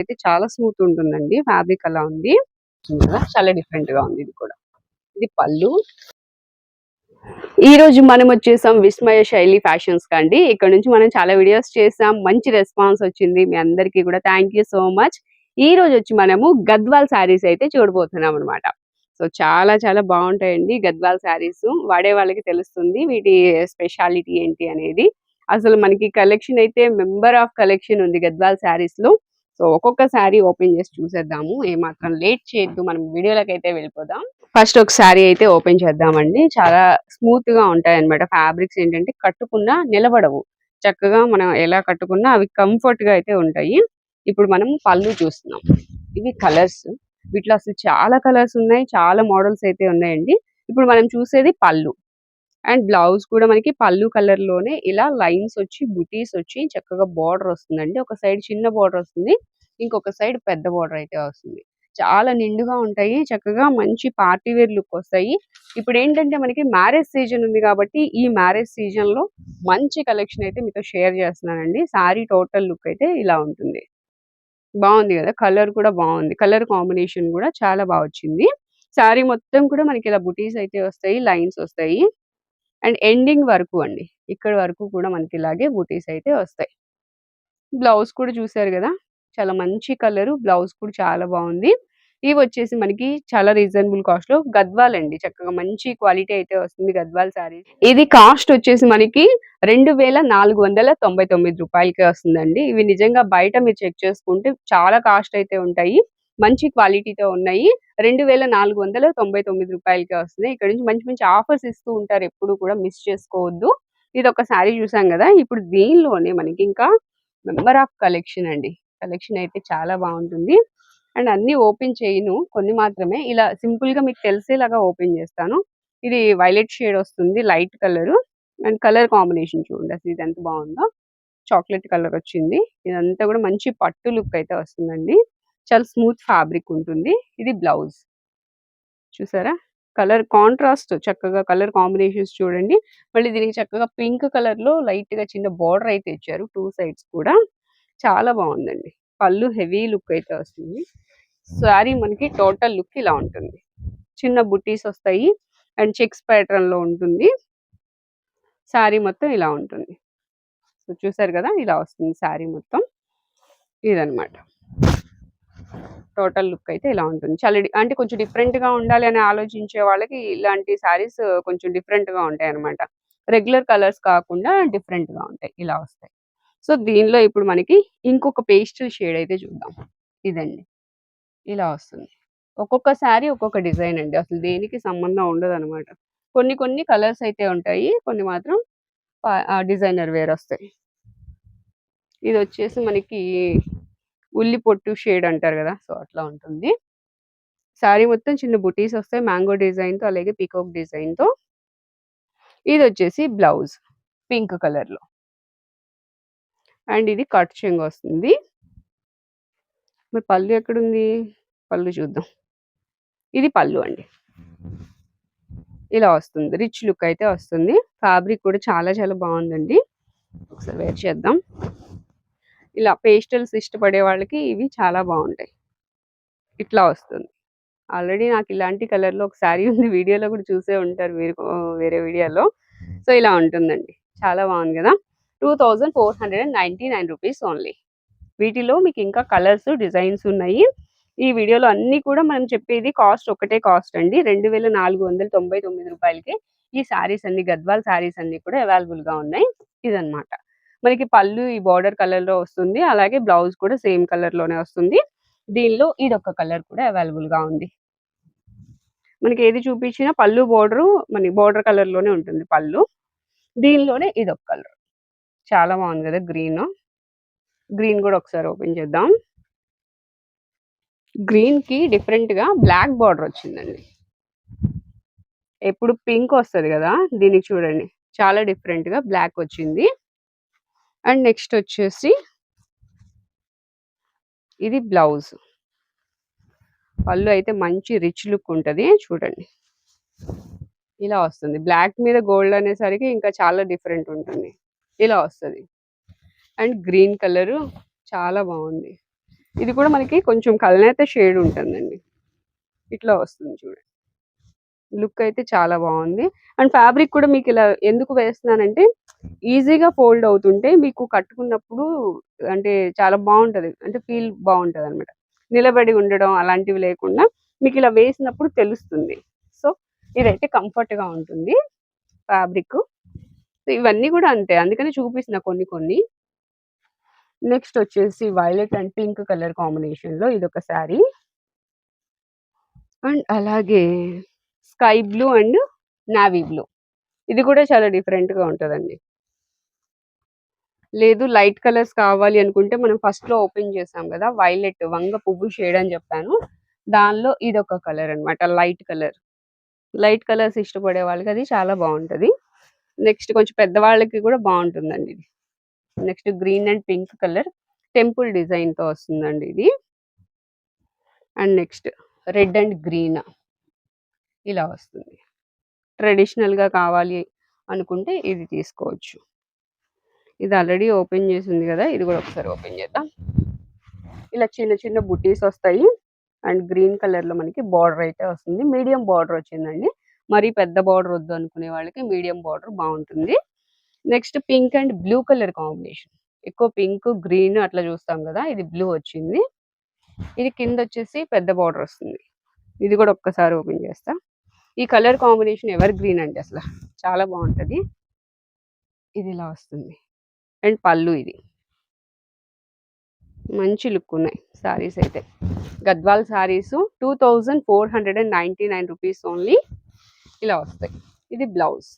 అయితే చాలా స్మూత్ ఉంటుందండి. ఫ్యాబ్రిక్ అలా ఉంది. చాలా డిఫరెంట్ గా ఉంది ఇది కూడా. ఇది పళ్ళు. ఈ రోజు మనం వచ్చేసాం విస్మయ శైలి ఫ్యాషన్స్ కండి. ఇక్కడ నుంచి మనం చాలా వీడియోస్ చేసాం. మంచి రెస్పాన్స్ వచ్చింది. మీ అందరికీ కూడా థ్యాంక్ యూ సో మచ్. ఈ రోజు వచ్చి మనము గద్వాల్ శారీస్ అయితే చూడబోతున్నాం అనమాట. సో చాలా చాలా బాగుంటాయండి గద్వాల్ శారీస్. వాడే వాళ్ళకి తెలుస్తుంది వీటి స్పెషాలిటీ ఏంటి అనేది. అసలు మనకి కలెక్షన్ అయితే మెంబర్ ఆఫ్ కలెక్షన్ ఉంది గద్వాల్ శారీస్ లో. సో ఒక్కొక్క శారీ ఓపెన్ చేసి చూసేద్దాము. ఏమాత్రం లేట్ చేయొద్దు. మనం వీడియోలోకి అయితే వెళ్ళిపోదాం. ఫస్ట్ ఒక శారీ అయితే ఓపెన్ చేద్దామండి. చాలా స్మూత్ గా ఉంటాయి అన్నమాట. ఫ్యాబ్రిక్స్ ఏంటంటే కట్టుకున్నా నిలబడవు. చక్కగా మనం ఎలా కట్టుకున్నా అవి కంఫర్ట్ గా అయితే ఉంటాయి. ఇప్పుడు మనం పళ్ళు చూస్తున్నాం. ఇవి కలర్స్. వీటిలో అసలు చాలా కలర్స్ ఉన్నాయి. చాలా మోడల్స్ అయితే ఉన్నాయండి. ఇప్పుడు మనం చూసేది పళ్ళు. అండ్ బ్లౌజ్ కూడా మనకి పళ్ళు కలర్ లోనే ఇలా లైన్స్ వచ్చి బుటీస్ వచ్చి చక్కగా బార్డర్ వస్తుందండి. ఒక సైడ్ చిన్న బార్డర్ వస్తుంది. ఇంకొక సైడ్ పెద్ద బార్డర్ అయితే వస్తుంది. చాలా నిండుగా ఉంటాయి. చక్కగా మంచి పార్టీ వేర్ లుక్ వస్తాయి. ఇప్పుడు ఏంటంటే మనకి మ్యారేజ్ సీజన్ ఉంది కాబట్టి ఈ మ్యారేజ్ సీజన్ లో మంచి కలెక్షన్ అయితే మీతో షేర్ చేస్తున్నానండి. సారీ టోటల్ లుక్ అయితే ఇలా ఉంటుంది. బాగుంది కదా! కలర్ కూడా బాగుంది. కలర్ కాంబినేషన్ కూడా చాలా బాగా వచ్చింది. సారీ మొత్తం కూడా మనకి ఇలా బుటీస్ అయితే వస్తాయి. లైన్స్ వస్తాయి. అండ్ ఎండింగ్ వరకు అండి. ఇక్కడ వరకు కూడా మనకి ఇలాగే బూటీస్ అయితే వస్తాయి. బ్లౌజ్ కూడా చూసారు గదా! చాలా మంచి కలరు. బ్లౌజ్ కూడా చాలా బావుంది. ఇవొచ్చేసి మనకి చాలా రీజనబుల్ కాస్ట్‌లో గద్వాల్ అండి. చక్కగా మంచి క్వాలిటీ అయితే వస్తుంది గద్వాల్ శారీస్. ఇది కాస్ట్ వచ్చేసి మనకి రూ. 2499కే వస్తుందండి. ఇవి నిజంగా బయట మీరు చెక్ చేసుకుంటే చాలా కాస్ట్ అయితే ఉంటాయి. మంచి క్వాలిటీతో ఉన్నాయి. రూ. 2499కే వస్తున్నాయి. ఇక్కడ నుంచి మంచి మంచి ఆఫర్స్ ఇస్తూ ఉంటారు. ఎప్పుడు కూడా మిస్ చేసుకోవద్దు. ఇదొక శారీ చూసాం గదా! ఇప్పుడు దీనిలోనే మనకి ఇంకా నంబర్ ఆఫ్ కలెక్షన్ అండి. కలెక్షన్ అయితే చాలా బావుంటుంది. అండ్ అన్నీ ఓపెన్ చేయను. కొన్ని మాత్రమే ఇలా సింపుల్‌గా మీకు తెలిసేలాగా ఓపెన్ చేస్తాను. ఇది వైలెట్ షేడ్ వస్తుంది. Light colour. And colour combination చూడండి అసలు ఇది ఎంత బావుందో. చాక్లెట్ కలర్ వచ్చింది. ఇదంతా కూడా మంచి పట్టు లుక్ అయితే వస్తుందండి. చాలా స్మూత్ ఫ్యాబ్రిక్ ఉంటుంది. ఇది బ్లౌజ్. చూసారా? కలర్ కాంట్రాస్ట్ చక్కగా కలర్ కాంబినేషన్స్ చూడండి. మళ్ళీ దీనికి చక్కగా పింక్ కలర్‌లో లైట్‌గా చిన్న బోర్డర్ అయితే ఇచ్చారు. 2 సైడ్స్ కూడా. చాలా బావుందండి. పళ్ళు హెవీ లుక్ అయితే వస్తుంది. శారీ మనకి టోటల్ లుక్ ఇలా ఉంటుంది. చిన్న బుట్టీస్ వస్తాయి. అండ్ చెక్స్ ప్యాటర్న్‌లో ఉంటుంది. శారీ మొత్తం ఇలా ఉంటుంది. సో చూసారు కదా! ఇలా వస్తుంది శారీ మొత్తం. ఇదనమాట. టోటల్ లుక్ అయితే ఇలా ఉంటుంది. చాలా అంటే కొంచెం డిఫరెంట్‌గా ఉండాలి అని ఆలోచించే వాళ్ళకి ఇలాంటి శారీస్ కొంచెం డిఫరెంట్‌గా ఉంటాయన్నమాట. రెగ్యులర్ కలర్స్ కాకుండా డిఫరెంట్‌గా ఉంటాయి. ఇలా వస్తాయి. సో దీనిలో ఇప్పుడు మనకి ఇంకొక పేస్టల్ షేడ్ అయితే చూద్దాం. ఇదండి. ఇలా వస్తుంది. ఒక్కొక్క శారీ ఒక్కొక్క డిజైన్ అండి. అసలు దేనికి సంబంధం ఉండదనమాట. కొన్ని కొన్ని కలర్స్ అయితే ఉంటాయి. కొన్ని మాత్రం డిజైనర్ వేర్ వస్తాయి. ఇదొచ్చేసి మనకి ఉల్లి పొట్టు షేడ్ అంటారు గదా! సో అట్లా ఉంటుంది. శారీ మొత్తం చిన్న బుటీస్ వస్తాయి. మ్యాంగో డిజైన్‌తో అలాగే పీకాక్ డిజైన్‌తో. ఇదొచ్చేసి బ్లౌజ్ పింక్ కలర్‌లో. అండ్ ఇది కట్ చెంగు వస్తుంది. మరి పళ్ళు ఎక్కడుంది? పళ్ళు చూద్దాం. ఇది పళ్ళు అండి. ఇలా వస్తుంది. రిచ్ లుక్ అయితే వస్తుంది. ఫ్యాబ్రిక్ కూడా చాలా చాలా బావుందండి. ఒకసారి వేర్ చేద్దాం. ఇలా పేస్టల్స్ ఇష్టపడే వాళ్ళకి ఇవి చాలా బావుంటాయి. ఇట్లా వస్తుంది. ఆల్రెడీ నాకు ఇలాంటి కలర్‌లో ఒక శారీ ఉంది. వీడియోలో కూడా చూసే ఉంటారు మీరు వేరే వీడియోలో. సో ఇలా ఉంటుందండి. చాలా బాగుంది కదా! 2499 రూపీస్ ఓన్లీ. వీటిలో మీకు ఇంకా కలర్స్, డిజైన్స్ ఉన్నాయి. ఈ వీడియోలో అన్నీ కూడా మనం చెప్పేది కాస్ట్ ఒకటే కాస్ట్ అండి. రూ. 2499కే ఈ శారీస్ అన్ని గద్వాల్ శారీస్ అన్నీ కూడా అవైలబుల్‌గా ఉన్నాయి. ఇదన్నమాట. మనకి పళ్ళు ఈ బోర్డర్ కలర్‌లో వస్తుంది. అలాగే బ్లౌజ్ కూడా సేమ్ కలర్‌లోనే వస్తుంది. దీనిలో ఇదొక కలర్ కూడా అవైలబుల్‌గా ఉంది. మనకి ఏది చూపించినా పళ్ళు బోర్డరు మనకి బోర్డర్ కలర్‌లోనే ఉంటుంది పళ్ళు. దీనిలోనే ఇదొక కలర్. చాలా బాగుంది కదా! గ్రీను. గ్రీన్ కూడా ఒకసారి ఓపెన్ చేద్దాం. గ్రీన్‌కి డిఫరెంట్‌గా బ్లాక్ బోర్డర్ వచ్చిందండి. ఎప్పుడు పింక్ వస్తది కదా! దీనికి చూడండి. చాలా డిఫరెంట్‌గా బ్లాక్ వచ్చింది. అండ్ నెక్స్ట్ వచ్చేసి ఇది బ్లౌజ్. పళ్ళు అయితే మంచి రిచ్ లుక్ ఉంటది. చూడండి. ఇలా వస్తుంది. బ్లాక్ మీద గోల్డ్ అనేసరికి ఇంకా చాలా డిఫరెంట్ ఉంటుంది. ఇలా వస్తది. అండ్ గ్రీన్ కలరు చాలా బాగుంది. ఇది కూడా మనకి కొంచెం కలనేత షేడ్ ఉంటుందండి. ఇట్లా వస్తుంది చూడండి. లుక్ అయితే చాలా బాగుంది. అండ్ ఫ్యాబ్రిక్ కూడా మీకు ఇలా ఎందుకు వేస్తున్నానంటే ఈజీగా ఫోల్డ్ అవుతుంటే మీకు కట్టుకున్నప్పుడు అంటే చాలా బాగుంటది. అంటే ఫీల్ బాగుంటది అనమాట. నిలబడి ఉండడం అలాంటివి లేకుండా మీకు ఇలా వేసినప్పుడు తెలుస్తుంది. సో ఇదైతే కంఫర్ట్ గా ఉంటుంది ఫ్యాబ్రిక్. ఇవన్నీ కూడా అంతే, అందుకని చూపిస్తున్న కొన్ని కొన్ని. నెక్స్ట్ వచ్చేసి violet and pink colour combination లో ఇదొక శారీ. అండ్ అలాగే sky blue and navy blue, ఇది కూడా చాలా డిఫరెంట్ గా ఉంటదండి. లేదు లైట్ కలర్స్ కావాలి అనుకుంటే మనం ఫస్ట్ లో ఓపెన్ చేసాం కదా, వైలెట్ వంగ పువ్వు షేడ్ అని చెప్పాను. దానిలో ఇదొక కలర్ అన్నమాట, లైట్ కలర్. లైట్ కలర్స్ ఇష్టపడే వాళ్ళకి అది చాలా బాగుంటది. నెక్స్ట్ కొంచెం పెద్దవాళ్ళకి కూడా బాగుంటుందండి ఇది. Next green and pink colour temple design తో వస్తుందండి ఇది. And next red and green ఇలా వస్తుంది. ట్రెడిషనల్ గా కావాలి అనుకుంటే ఇది తీసుకోవచ్చు. ఇది ఆల్రెడీ ఓపెన్ చేసింది కదా, ఇది కూడా ఒకసారి ఓపెన్ చేద్దాం. ఇలా చిన్న చిన్న బుటీస్ వస్తాయి. అండ్ గ్రీన్ కలర్ లో మనకి బార్డర్ అయితే వస్తుంది. మీడియం బార్డర్ వచ్చిందండి, మరి పెద్ద బార్డర్ వద్దు అనుకునే వాళ్ళకి మీడియం బార్డర్ బాగుంటుంది. Next pink and blue colour combination. ఎక్కువ పింక్ గ్రీన్ అట్లా చూస్తాం కదా, ఇది బ్లూ వచ్చింది. ఇది కింద వచ్చేసి పెద్ద బార్డర్ వస్తుంది. ఇది కూడా ఒక్కసారి ఓపెన్ చేస్తా. ఈ కలర్ కాంబినేషన్ ఎవర్ గ్రీన్ అండి, అసలు చాలా బాగుంటది. ఇది ఇలా వస్తుంది. అండ్ పళ్ళు ఇది. మంచి లుక్ ఉన్నాయి సారీస్ అయితే. Gadwal saris 2499 rupees only. ఇలా వస్తాయి. ఇది blouse.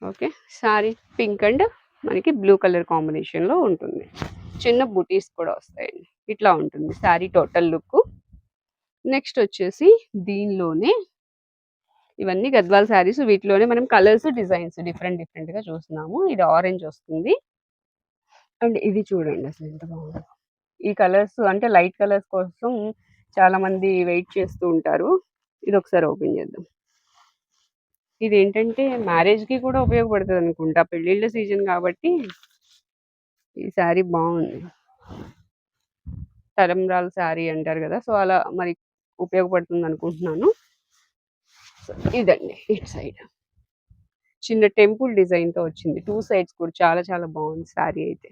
Okay, sorry pink and మనకి బ్లూ కలర్ కాంబినేషన్ లో ఉంటుంది. చిన్న బుటీస్ కూడా వస్తాయండి. ఇట్లా ఉంటుంది సారీ టోటల్ లుక్. నెక్స్ట్ వచ్చేసి దీనిలోనే ఇవన్నీ గద్వాల్ శారీస్, వీటిలోనే మనం కలర్స్ డిజైన్స్ డిఫరెంట్ డిఫరెంట్ గా చూస్తున్నాము. ఇది ఆరెంజ్ వస్తుంది. అండ్ ఇది చూడండి అసలు ఎంత బాగుందో. ఈ కలర్స్ అంటే లైట్ కలర్స్ కోసం చాలా మంది వెయిట్ చేస్తూ ఉంటారు. ఇది ఒకసారి ఓపెన్ చేద్దాం. ఇది ఏంటంటే మ్యారేజ్ కి కూడా ఉపయోగపడుతుంది అనుకుంటా, పెళ్ళిళ్ళ సీజన్ కాబట్టి. ఈ శారీ బాగుంది. తలంబ్రాల శారీ అంటారు కదా, సో అలా మరి ఉపయోగపడుతుంది అనుకుంటున్నాను. ఇదండి ఇటు సైడ్ చిన్న టెంపుల్ డిజైన్ తో వచ్చింది. టూ సైడ్స్ కూడా చాలా చాలా బాగుంది శారీ అయితే.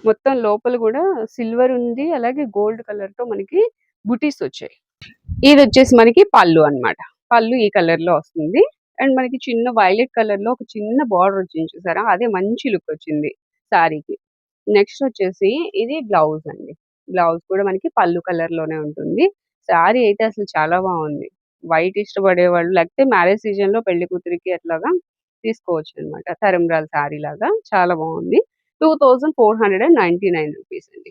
మొత్తం లోపల కూడా సిల్వర్ ఉంది, అలాగే గోల్డ్ కలర్ తో మనకి బుటీస్ వచ్చాయి. ఇది వచ్చేసి మనకి పళ్ళు అన్నమాట. పళ్ళు ఈ కలర్ లో వస్తుంది. అండ్ మనకి చిన్న వైలెట్ కలర్ లో ఒక చిన్న బార్డర్ వచ్చింది చూసారా, అదే మంచి లుక్ వచ్చింది శారీకి. నెక్స్ట్ వచ్చేసి ఇది బ్లౌజ్ అండి. బ్లౌజ్ కూడా మనకి పళ్ళు కలర్ లోనే ఉంటుంది. శారీ అయితే అసలు చాలా బాగుంది. వైట్ ఇష్టపడే వాళ్ళు, లేకపోతే మ్యారేజ్ సీజన్ లో పెళ్లి కూతురికి అట్లాగా తీసుకోవచ్చు అనమాట. తరంబ్రాల శారీ లాగా చాలా బాగుంది. 2499 రూపీస్ అండి.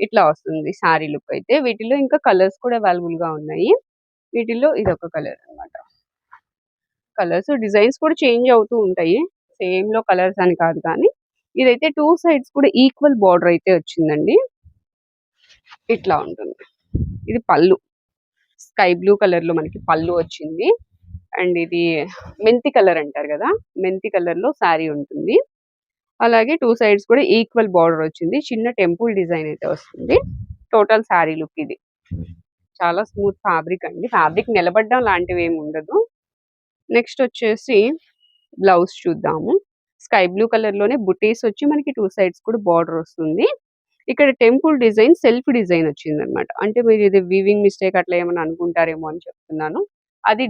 ఇట్లా వస్తుంది శారీ లుక్ అయితే. వీటిలో ఇంకా కలర్స్ కూడా అవైలబుల్ గా ఉన్నాయి. వీటిల్లో ఇదొక కలర్ అన్నమాట. కలర్స్ డిజైన్స్ కూడా చేంజ్ అవుతూ ఉంటాయి, సేమ్ లో కలర్స్ అని కాదు కానీ. ఇదైతే టూ సైడ్స్ కూడా ఈక్వల్ బార్డర్ అయితే వచ్చిందండి. ఇట్లా ఉంటుంది. ఇది పళ్ళు. స్కై బ్లూ కలర్ లో మనకి పళ్ళు వచ్చింది. అండ్ ఇది మెంతి కలర్ అంటారు కదా, మెంతి కలర్ లో శారీ ఉంటుంది. అలాగే టూ సైడ్స్ కూడా ఈక్వల్ బార్డర్ వచ్చింది. చిన్న టెంపుల్ డిజైన్ అయితే వస్తుంది. టోటల్ శారీ లుక్ ఇది. చాలా స్మూత్ ఫ్యాబ్రిక్ అండి, ఫ్యాబ్రిక్ నిలబడడం లాంటివి ఏమి ఉండదు. నెక్స్ట్ వచ్చేసి బ్లౌజ్ చూద్దాము. స్కై బ్లూ కలర్ లోనే బుటీస్ వచ్చి మనకి టూ సైడ్స్ కూడా బార్డర్ వస్తుంది. ఇక్కడ టెంపుల్ డిజైన్ సెల్ఫ్ డిజైన్ వచ్చింది అనమాట. అంటే మీరు ఇది వీవింగ్ మిస్టేక్ అట్లా ఏమైనా అనుకుంటారేమో అని చెప్తున్నాను. అది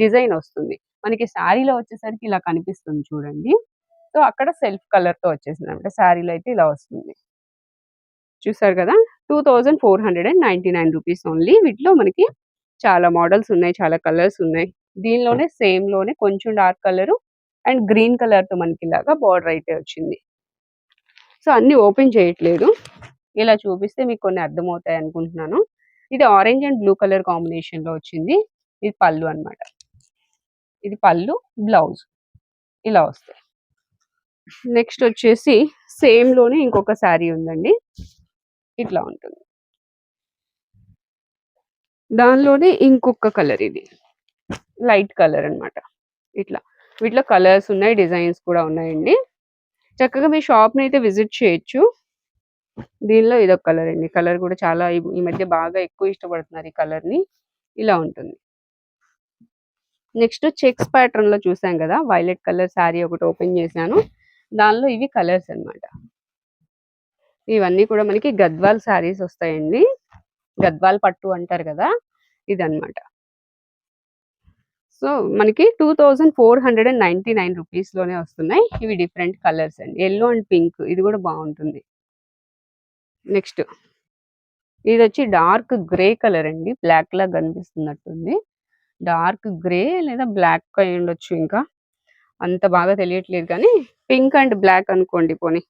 డిజైన్ వస్తుంది మనకి శారీలో వచ్చేసరికి ఇలా కనిపిస్తుంది చూడండి. సో అక్కడ సెల్ఫ్ కలర్ తో వచ్చేసింది అనమాట. శారీలో అయితే ఇలా వస్తుంది. చూసారు కదా, 2499 రూపీస్ ఓన్లీ. వీటిలో మనకి చాలా మోడల్స్ ఉన్నాయి, చాలా కలర్స్ ఉన్నాయి. దీనిలోనే సేమ్ లోనే కొంచెం dark colour and green colour తో మనకి ఇలాగా బార్డర్ అయితే వచ్చింది. సో అన్ని ఓపెన్ చేయట్లేదు, ఇలా చూపిస్తే మీకు కొన్ని అర్థమవుతాయి అనుకుంటున్నాను. ఇది orange and blue colour combination లో వచ్చింది. ఇది పళ్ళు అన్నమాట. ఇది పళ్ళు, బ్లౌజ్ ఇలా వస్తాయి. నెక్స్ట్ వచ్చేసి సేమ్ లోనే ఇంకొక శారీ ఉందండి. ఇట్లా ఉంటుంది. దానిలోనే ఇంకొక కలర్, ఇది లైట్ కలర్ అన్నమాట. ఇట్లా వీటిలో కలర్స్ ఉన్నాయి, డిజైన్స్ కూడా ఉన్నాయండి. చక్కగా మీ షాప్ని అయితే విజిట్ చేయొచ్చు. దీనిలో ఇదొక కలర్ అండి. కలర్ కూడా చాలా ఈ మధ్య బాగా ఎక్కువ ఇష్టపడుతున్నారు ఈ కలర్‌ని. ఇలా ఉంటుంది. నెక్స్ట్ చెక్స్ ప్యాటర్న్‌లో చూసాం గదా! వైలెట్ కలర్ శారీ ఒకటి ఓపెన్ చేశాను. దానిలో ఇవి కలర్స్ అన్నమాట. ఇవన్నీ కూడా మనకి గద్వాల్ శారీస్ వస్తాయండి. గద్వాల్ పట్టు అంటారు కదా! ఇదన్నమాట. సో, మనకి 2499 రూపీస్‌లోనే వస్తున్నాయి. ఇవి డిఫరెంట్ కలర్స్ అండి. యెల్లో అండ్ పింక్ ఇది కూడా బావుంటుంది. నెక్స్ట్ ఇదొచ్చి డార్క్ గ్రే కలర్ అండి. బ్లాక్‌లా కనిపిస్తున్నట్టుంది. డార్క్ గ్రే లేదా బ్లాక్ అయ్యుండొచ్చు ఇంకా. అంత బాగా తెలియట్లేదు కానీ పింక్ అండ్ బ్లాక్ అనుకోండి పోనీ.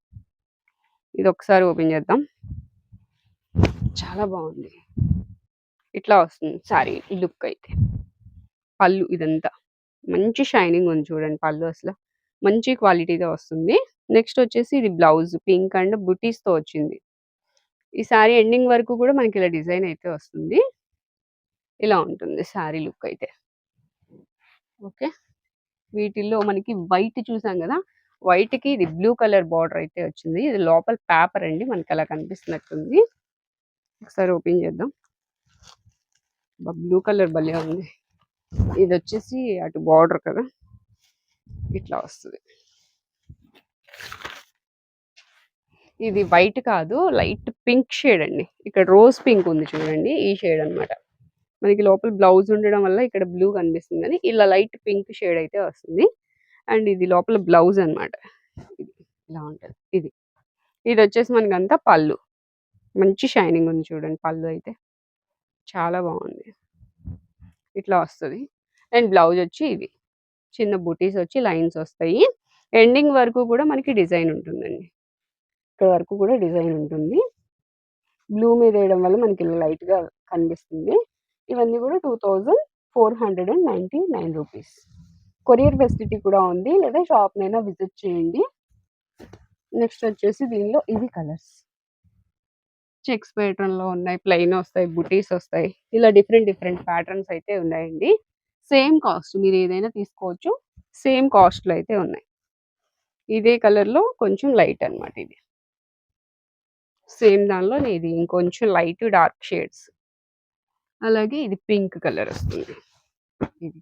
ఇదొకసారి ఓపెన్ చేద్దాం. చాలా బావుంది. ఇట్లా వస్తుంది శారీ లుక్ అయితే. పళ్ళు ఇదంతా. మంచి షైనింగ్ ఉంది చూడండి పళ్ళు అసల. మంచి క్వాలిటీ‌గా వస్తుంది. నెక్స్ట్ వచ్చేసి ఇది బ్లౌజ్ పింక్ అండ్ బుటీస్‌తో వచ్చింది. ఈ శారీ ఎండింగ్ వరకు కూడా మనకి ఇలా డిజైన్ అయితే వస్తుంది. ఇలా ఉంటుంది శారీ లుక్ అయితే. ఓకే. వీటిల్లో మనకి వైట్ చూసాం గదా! వైట్‌కి ఇది బ్లూ కలర్ బార్డర్ అయితే వచ్చింది. ఇది లోపల పేపర్ అండి. మనకి అలా కనిపిస్తున్నట్టుంది. ఒకసారి ఓపెన్ చేద్దాం. బ్లూ కలర్ భలే ఉంది. ఇదొచ్చేసి అటు బార్డర్ కదా! ఇట్లా వస్తది. ఇది వైట్ కాదు. లైట్ పింక్ షేడ్ అండి. ఇక్కడ రోజ్ పింక్ ఉంది చూడండి. ఈ షేడ్ అన్నమాట. మనకి లోపల బ్లౌజ్ ఉండడం వల్ల ఇక్కడ బ్లూ కనిపిస్తుందని ఇలా లైట్ పింక్ షేడ్ అయితే వస్తుంది. అండ్ ఇది లోపల బ్లౌజ్ అన్నమాట. ఇది ఇలా ఉంటది. ఇది. ఇదొచ్చేసి మనకంతా పళ్ళు. మంచి షైనింగ్ ఉంది చూడండి పళ్ళు అయితే. చాలా బావుంది. ఇట్లా వస్తది. అండ్ బ్లౌజ్ వచ్చి ఇది. చిన్న బుటీస్ వచ్చి లైన్స్ వస్తాయి. ఎండింగ్ వరకు కూడా మనకి డిజైన్ ఉంటుందండి. ఇక్కడ వరకు కూడా డిజైన్ ఉంటుంది. బ్లూ మీద వేయడం వల్ల మనకి ఇలా లైట్‌గా కనిపిస్తుంది. ఇవన్నీ కూడా 2499 రూపీస్. కొరియర్ ఫెసిలిటీ కూడా ఉంది. లేదా షాప్‌నైనా విజిట్ చేయండి. నెక్స్ట్ వచ్చేసి దీనిలో ఇవి కలర్స్. చెక్స్ ప్యాటర్న్‌లో ఉన్నాయి. ప్లెయిన్ వస్తాయి. బుటీస్ వస్తాయి. ఇలా డిఫరెంట్ ప్యాటర్న్స్ అయితే ఉన్నాయండి. సేమ్ కాస్ట్ మీరు ఏదైనా తీసుకోవచ్చు. సేమ్ కాస్ట్‌లో అయితే ఉన్నాయి. ఇదే కలర్‌లో కొంచెం లైట్ అన్నమాట ఇది. సేమ్ దానిలో ఇది ఇంకొంచెం లైట్ డార్క్ షేడ్స్. అలాగే ఇది పింక్ కలర్ వస్తుంది. ఇది.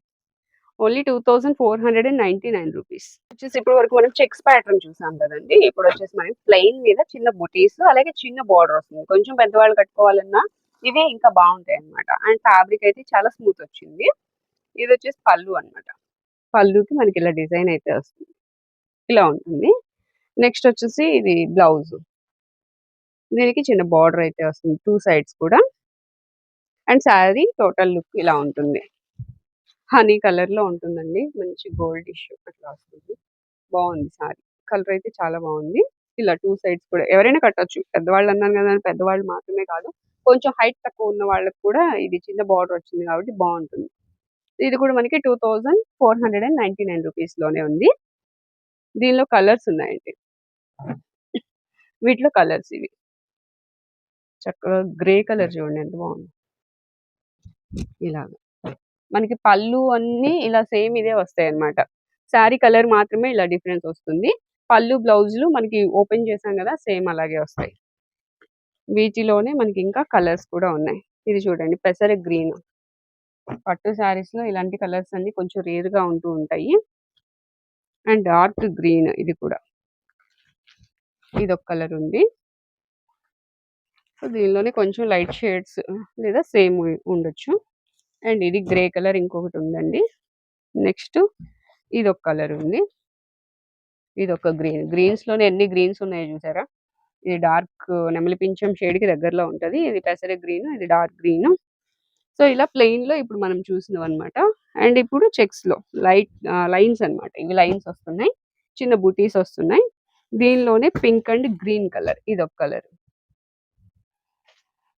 Only 2499 rupees. వచ్చేసి ఇప్పటి వరకు మనం చెక్స్ ప్యాటర్న్ చూసాం కదండీ! ఇప్పుడు వచ్చేసి మనం ప్లెయిన్ మీద చిన్న బుటీస్ అలాగే చిన్న బార్డర్ వస్తుంది. కొంచెం పెద్దవాళ్ళు కట్టుకోవాలన్నా ఇవే ఇంకా బావుంటాయి అన్నమాట. అండ్ ఫ్యాబ్రిక్ అయితే చాలా స్మూత్ వచ్చింది. ఇది వచ్చేసి పళ్ళు అన్నమాట. పళ్ళుకి మనకి ఇలా డిజైన్ అయితే వస్తుంది. ఇలా ఉంటుంది. నెక్స్ట్ వచ్చేసి ఇది బ్లౌజ్. దీనికి చిన్న బార్డర్ అయితే వస్తుంది 2 సైడ్స్ కూడా. అండ్ శారీ టోటల్ లుక్ ఇలా ఉంటుంది. హనీ కలర్‌లో ఉంటుందండి. మంచి గోల్డిష్ అట్లా వస్తుంది. బావుంది శారీ. కలర్ అయితే చాలా బావుంది. ఇలా 2 సైడ్స్ కూడా ఎవరైనా కట్టొచ్చు. పెద్దవాళ్ళు అన్నాను కదా! అని పెద్దవాళ్ళు మాత్రమే కాదు. కొంచెం హైట్ తక్కువ ఉన్న వాళ్ళకి కూడా ఇది చిన్న బార్డర్ వచ్చింది కాబట్టి బావుంటుంది. ఇది కూడా మనకి 2499 రూపీస్‌లోనే ఉంది. దీనిలో కలర్స్ ఉన్నాయండి. వీటిలో కలర్స్ ఇవి. చక్కగా గ్రే కలర్ చూడండి ఎంత బావుందో. ఇలాగ. మనకి పళ్ళు అన్నీ ఇలా సేమ్ ఇదే వస్తాయన్నమాట. శారీ కలర్ మాత్రమే ఇలా డిఫరెన్స్ వస్తుంది. పళ్ళు, బ్లౌజులు మనకి ఓపెన్ చేసాం గదా! సేమ్ అలాగే వస్తాయి. వీటిలోనే మనకి ఇంకా కలర్స్ కూడా ఉన్నాయి. ఇది చూడండి పెసర గ్రీన్. పట్టు శారీస్‌లో ఇలాంటి కలర్స్ అన్నీ కొంచెం రేర్‌గా ఉంటూ ఉంటాయి. అండ్ డార్క్ గ్రీన్ ఇది కూడా. ఇదొక కలర్ ఉంది. సో, దీనిలోనే కొంచెం లైట్ షేడ్స్ లేదా సేమ్ ఉండొచ్చు. అండ్ ఇది గ్రే కలర్ ఇంకొకటి ఉందండి. నెక్స్ట్ ఇదొక కలర్ ఉంది. ఇదొక గ్రీన్. గ్రీన్స్‌లోనే ఎన్ని గ్రీన్స్ ఉన్నాయో చూసారా? ఇది డార్క్ నెమలి పింఛం షేడ్‌కి దగ్గరలో ఉంటది. ఇది పెసర గ్రీన్, ఇది డార్క్ గ్రీన్. సో, ఇలా ప్లెయిన్‌లో ఇప్పుడు మనం చూసినవన్నమాట. అండ్ ఇప్పుడు చెక్స్‌లో లైన్స్ అన్నమాట. ఇవి లైన్స్ వస్తున్నాయి. చిన్న బుటీస్ వస్తున్నాయి. దీనిలోనే పింక్ అండ్ గ్రీన్ కలర్ ఇదొక కలర్.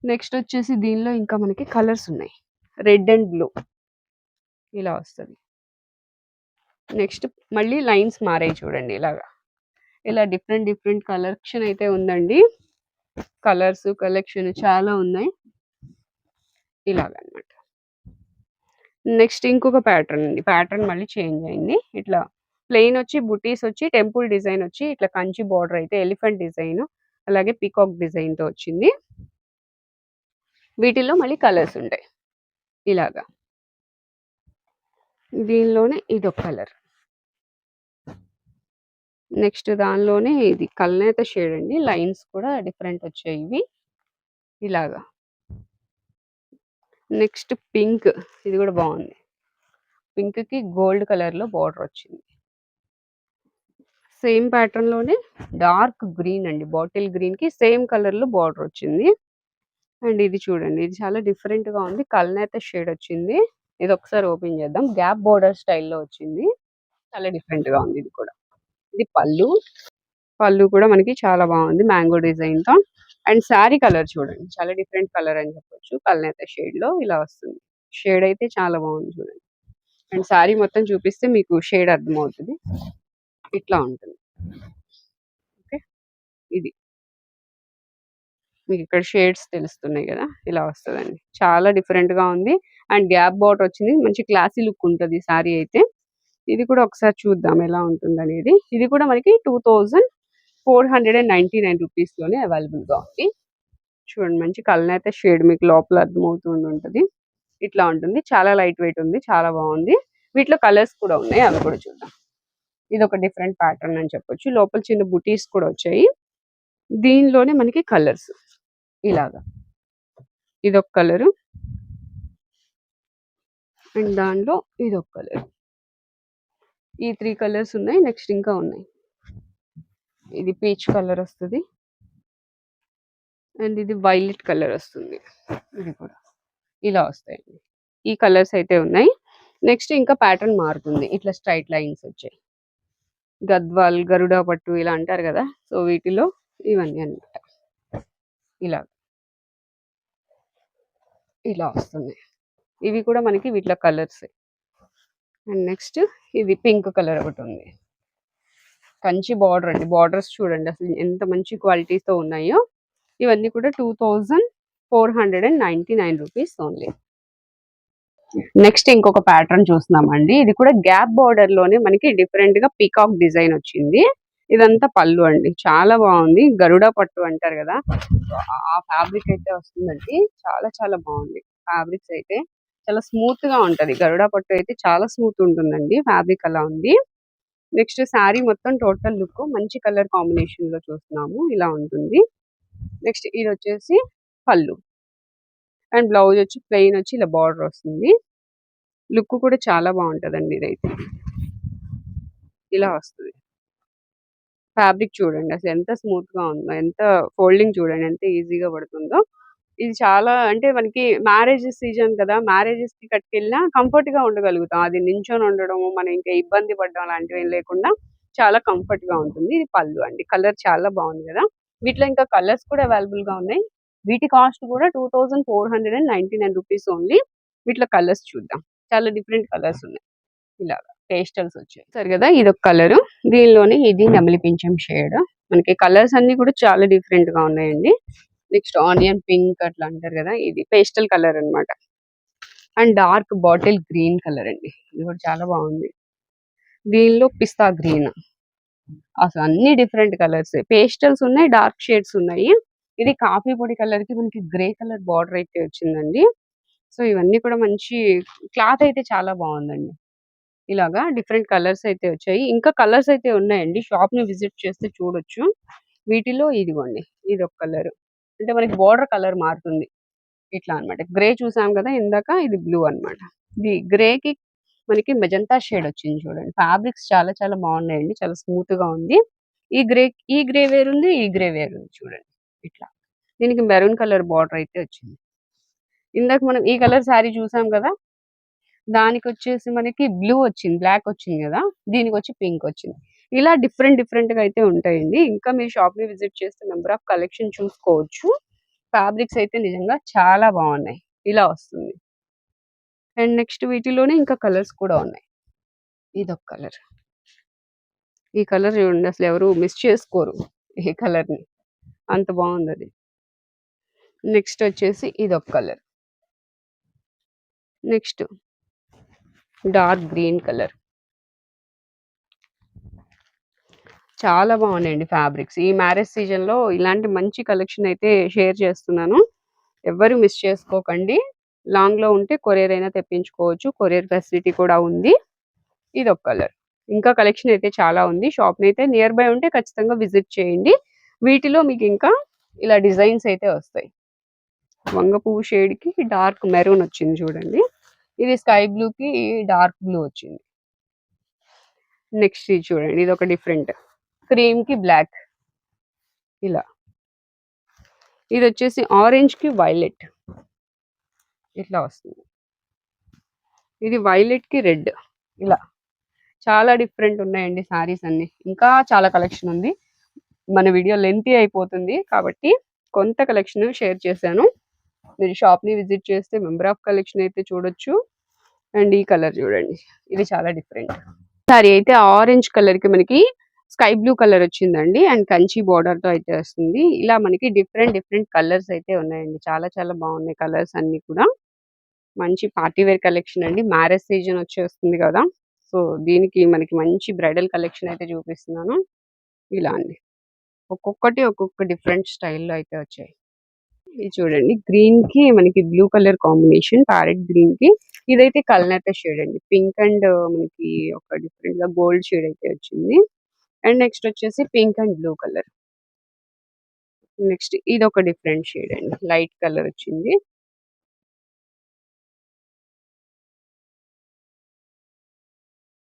నెక్స్ట్ వచ్చేసి దీనిలో ఇంకా మనకి కలర్స్ ఉన్నాయి. రెడ్ అండ్ బ్లూ ఇలా వస్తది. నెక్స్ట్ మళ్ళీ లైన్స్ మారాయి చూడండి ఇలాగా. ఇలా డిఫరెంట్ కలెక్షన్ అయితే ఉందండి. కలర్స్, కలెక్షన్ చాలా ఉన్నాయి. ఇలాగనమాట. నెక్స్ట్ ఇంకొక ప్యాటర్న్ అండి. ప్యాటర్న్ మళ్ళీ చేంజ్ అయింది. ఇట్లా ప్లెయిన్ వచ్చి బుటీస్ వచ్చి టెంపుల్ డిజైన్ వచ్చి ఇట్లా కంచి బార్డర్ అయితే ఎలిఫెంట్ డిజైన్ అలాగే పీకాక్ డిజైన్ తో వచ్చింది. వీటిల్లో మళ్ళీ కలర్స్ ఉంటాయి ఇలాగా. దీనిలోనే ఇదొక కలర్. నెక్స్ట్ దానిలోనే ఇది కల్నేత షేడ్ అండి. లైన్స్ కూడా డిఫరెంట్ వచ్చాయి ఇవి ఇలాగా. నెక్స్ట్ పింక్, ఇది కూడా బాగుంది. పింక్ కి గోల్డ్ కలర్ లో బార్డర్ వచ్చింది. సేమ్ ప్యాటర్న్ లోనే డార్క్ గ్రీన్ అండి, బాటిల్ గ్రీన్ కి సేమ్ కలర్ లో బార్డర్ వచ్చింది. అండ్ ఇది చూడండి, ఇది చాలా డిఫరెంట్ గా ఉంది. కల్నేత షేడ్ వచ్చింది. ఇది ఒకసారి ఓపెన్ చేద్దాం. గ్యాప్ బోర్డర్ స్టైల్లో వచ్చింది. చాలా డిఫరెంట్ గా ఉంది ఇది కూడా. ఇది పళ్ళు. పళ్ళు కూడా మనకి చాలా బాగుంది మ్యాంగో డిజైన్ తో. అండ్ శారీ కలర్ చూడండి, చాలా డిఫరెంట్ కలర్ అని చెప్పొచ్చు. కల్నేత షేడ్ లో ఇలా వస్తుంది. షేడ్ అయితే చాలా బాగుంది చూడండి. అండ్ శారీ మొత్తం చూపిస్తే మీకు షేడ్ అర్థమవుతుంది. ఇట్లా ఉంటుంది. ఓకే, ఇది మీకు ఇక్కడ షేడ్స్ తెలుస్తున్నాయి కదా, ఇలా వస్తుందండి. చాలా డిఫరెంట్ గా ఉంది. అండ్ గ్యాప్ బార్డర్ వచ్చింది. మంచి క్లాసీ లుక్ ఉంటుంది శారీ అయితే. ఇది కూడా ఒకసారి చూద్దాం ఎలా ఉంటుంది అనేది. ఇది కూడా మనకి 2499 రూపీస్ లోనే అవైలబుల్ గా ఉంది. చూడండి, మంచి కలర్ షేడ్ మీకు లోపల అర్థమవుతుంది ఉంటుంది. ఇట్లా ఉంటుంది. చాలా లైట్ వెయిట్ ఉంది, చాలా బాగుంది. వీటిలో కలర్స్ కూడా ఉన్నాయి, అవి కూడా చూద్దాం. ఇది ఒక డిఫరెంట్ ప్యాటర్న్ అని చెప్పొచ్చు. లోపల చిన్న బుటీస్ కూడా వచ్చాయి. దీనిలోనే మనకి కలర్స్ ఇలాగా. ఇదొక కలరు అండ్ దానిలో ఇదొక కలర్. ఈ 3 కలర్స్ ఉన్నాయి. నెక్స్ట్ ఇంకా ఉన్నాయి. ఇది పీచ్ కలర్ వస్తుంది అండ్ ఇది వైలెట్ కలర్ వస్తుంది. ఇది కూడా ఇలా వస్తాయండి. ఈ కలర్స్ అయితే ఉన్నాయి. నెక్స్ట్ ఇంకా ప్యాటర్న్ మారుతుంది. ఇట్లా స్ట్రైట్ లైన్స్ వచ్చాయి. గద్వాల్, గరుడా పట్టు ఇలా అంటారు కదా, సో వీటిలో ఇవన్నీ అన్నమాట. ఇలా ఇలా వస్తుంది. ఇవి కూడా మనకి వీటిలో కలర్స్. అండ్ నెక్స్ట్ ఇది పింక్ కలర్ ఒకటి ఉంది. కంచి బార్డర్ అండి. బార్డర్స్ చూడండి అసలు ఎంత మంచి క్వాలిటీతో ఉన్నాయో. ఇవన్నీ కూడా 2499 రూపీస్ ఓన్లీ. నెక్స్ట్ ఇంకొక ప్యాటర్న్ చూస్తున్నామండి. ఇది కూడా గ్యాప్ బార్డర్ లోనే మనకి డిఫరెంట్ గా పీకాక్ డిజైన్ వచ్చింది. ఇదంతా పళ్ళు అండి. చాలా బాగుంది. గరుడా పట్టు అంటారు కదా, ఆ ఫ్యాబ్రిక్ అయితే వస్తుందండి. చాలా చాలా బాగుంది. ఫ్యాబ్రిక్స్ అయితే చాలా స్మూత్ గా ఉంటది. గరుడా పట్టు అయితే చాలా స్మూత్ ఉంటుందండి. ఫ్యాబ్రిక్ అలా ఉంది. నెక్స్ట్ శారీ మొత్తం టోటల్ లుక్ మంచి కలర్ కాంబినేషన్ లో చూస్తున్నాము. ఇలా ఉంటుంది. నెక్స్ట్ ఇది వచ్చేసి పళ్ళు అండ్ బ్లౌజ్ వచ్చి ప్లెయిన్ వచ్చి ఇలా బార్డర్ వస్తుంది. లుక్ కూడా చాలా బాగుంటదండి. ఇదైతే ఇలా వస్తుంది. ఫ్యాబ్రిక్ చూడండి అసలు ఎంత స్మూత్ గా ఉందో, ఎంత ఫోల్డింగ్ చూడండి ఎంత ఈజీగా పడుతుందో. ఇది చాలా అంటే మనకి మ్యారేజ్ సీజన్ కదా, మ్యారేజెస్ కి కట్టుకెళ్ళినా కంఫర్ట్ గా ఉండగలుగుతాం. అది నించొని ఉండడం, మనం ఇంకా ఇబ్బంది పడడం లాంటివి ఏం లేకుండా చాలా కంఫర్ట్ గా ఉంటుంది. ఇది పళ్ళు అండి. కలర్ చాలా బాగుంది కదా. వీటిలో ఇంకా కలర్స్ కూడా అవైలబుల్ గా ఉన్నాయి. వీటి కాస్ట్ కూడా 2499 రూపీస్ ఓన్లీ. వీటిలో కలర్స్ చూద్దాం. చాలా డిఫరెంట్ కలర్స్ ఉన్నాయి. ఇలాగా పేస్టల్స్ వచ్చాయి సరే కదా. ఇది ఒక కలర్. దీనిలోనే ఇది నెమలి పింఛం షేడ్. మనకి కలర్స్ అన్ని కూడా చాలా డిఫరెంట్ గా ఉన్నాయండి. నెక్స్ట్ ఆనియన్ పింక్ అట్లా అంటారు కదా, ఇది పేస్టల్ కలర్ అన్నమాట. And dark bottle green colour అండి. ఇది కూడా చాలా బాగుంది. దీనిలో పిస్తా గ్రీన్. అసలు అన్ని డిఫరెంట్ కలర్స్. పేస్టల్స్ ఉన్నాయి, డార్క్ షేడ్స్ ఉన్నాయి. ఇది కాఫీ పొడి కలర్ కి మనకి గ్రే కలర్ బార్డర్ అయితే వచ్చిందండి. సో ఇవన్నీ కూడా మంచి క్లాత్ అయితే చాలా బాగుందండి. ఇలాగా డిఫరెంట్ కలర్స్ అయితే వచ్చాయి. ఇంకా కలర్స్ అయితే ఉన్నాయండి. షాప్ ని విజిట్ చేస్తే చూడొచ్చు. వీటిలో ఇదిగోండి, ఇది ఒక కలర్. అంటే మనకి బార్డర్ కలర్ మారుతుంది ఇట్లా అన్నమాట. గ్రే చూసాం కదా ఇందాక, ఇది బ్లూ అన్నమాట. ఇది గ్రే కి మనకి మెజంతా షేడ్ వచ్చింది చూడండి. ఫ్యాబ్రిక్స్ చాలా చాలా బాగున్నాయండి. చాలా స్మూత్ గా ఉంది. ఈ గ్రే వేర్ ఉంది, ఈ గ్రే వేర్ ఉంది చూడండి. ఇట్లా దీనికి మెరూన్ కలర్ బార్డర్ అయితే వచ్చింది. ఇందాక మనం ఈ కలర్ శారీ చూసాం కదా, దానికి వచ్చేసి మనకి బ్లూ వచ్చింది, బ్లాక్ వచ్చింది కదా, దీనికి వచ్చి పింక్ వచ్చింది. ఇలా డిఫరెంట్ డిఫరెంట్ గా అయితే ఉంటాయండి. ఇంకా మీరు షాప్ ని విజిట్ చేస్తే నెంబర్ ఆఫ్ కలెక్షన్ చూసుకోవచ్చు. ఫ్యాబ్రిక్స్ అయితే నిజంగా చాలా బాగున్నాయి. ఇలా వస్తుంది. అండ్ నెక్స్ట్ వీటిలోనే ఇంకా కలర్స్ కూడా ఉన్నాయి. ఇదొక కలర్. ఈ కలర్ చూడండి అసలు ఎవరు మిస్ చేసుకోరు ఈ కలర్ ని, అంత బాగుంది అది. నెక్స్ట్ వచ్చేసి ఇదొక colour. Next dark green colour. చాలా బాగున్నాయండి ఫ్యాబ్రిక్స్. ఈ మ్యారేజ్ సీజన్‌లో ఇలాంటి మంచి కలెక్షన్ అయితే షేర్ చేస్తున్నాను. ఎవ్వరు మిస్ చేసుకోకండి. లాంగ్‌లో ఉంటే కొరియర్ అయినా తెప్పించుకోవచ్చు. కొరియర్ ఫెసిలిటీ కూడా ఉంది. ఇదొక కలర్. ఇంకా కలెక్షన్ అయితే చాలా ఉంది. షాప్‌నైతే నియర్ బై ఉంటే ఖచ్చితంగా విజిట్ చేయండి. వీటిలో మీకింకా ఇలా డిజైన్స్ అయితే వస్తాయి. వంగ పువ్వు షేడ్‌కి డార్క్ మెరూన్ వచ్చింది చూడండి. ఇది స్కై బ్లూకి డార్క్ బ్లూ వచ్చింది. నెక్స్ట్ ఇది చూడండి. ఇదొక డిఫరెంట్. క్రీమ్‌కి బ్లాక్ ఇలా. ఇదొచ్చేసి ఆరెంజ్‌కి వైలెట్ ఇట్లా వస్తుంది. ఇది వైలెట్‌కి రెడ్ ఇలా. చాలా డిఫరెంట్ ఉన్నాయండి సారీస్ అన్నీ. ఇంకా చాలా కలెక్షన్ ఉంది. మన వీడియో లెంతీ అయిపోతుంది. కాబట్టి కొంత కలెక్షన్ షేర్ చేశాను. మీరు షాప్‌ని విజిట్ చేస్తే మెంబర్ ఆఫ్ కలెక్షన్ అయితే చూడొచ్చు. అండ్ ఈ కలర్ చూడండి. ఇది చాలా డిఫరెంట్. సారీ అయితే ఆరెంజ్ కలర్‌కి మనకి స్కై బ్లూ కలర్ వచ్చిందండి. అండ్ కంచి బోర్డర్‌తో అయితే వస్తుంది. ఇలా మనకి డిఫరెంట్ డిఫరెంట్ కలర్స్ అయితే ఉన్నాయండి. చాలా చాలా బాగున్నాయి కలర్స్ అన్నీ కూడా. మంచి పార్టీ వేర్ కలెక్షన్ అండి. మ్యారేజ్ సీజన్ వచ్చేస్తుంది కదా! సో, దీనికి మనకి మంచి బ్రైడల్ కలెక్షన్ అయితే చూపిస్తున్నాను. ఇలా అండి. ఒక్కొక్కటి ఒక్కొక్క డిఫరెంట్ స్టైల్‌లో అయితే వచ్చాయి. ఇది చూడండి గ్రీన్‌కి మనకి బ్లూ కలర్ కాంబినేషన్ ప్యారెట్ గ్రీన్‌కి ఇదైతే కల్నేత షేడ్ అండి. పింక్ అండ్ మనకి ఒక డిఫరెంట్‌గా గోల్డ్ షేడ్ అయితే వచ్చింది. అండ్ నెక్స్ట్ వచ్చేసి pink and blue colour. Next ఇదొక డిఫరెంట్ షేడ్ అండి. లైట్ కలర్ వచ్చింది.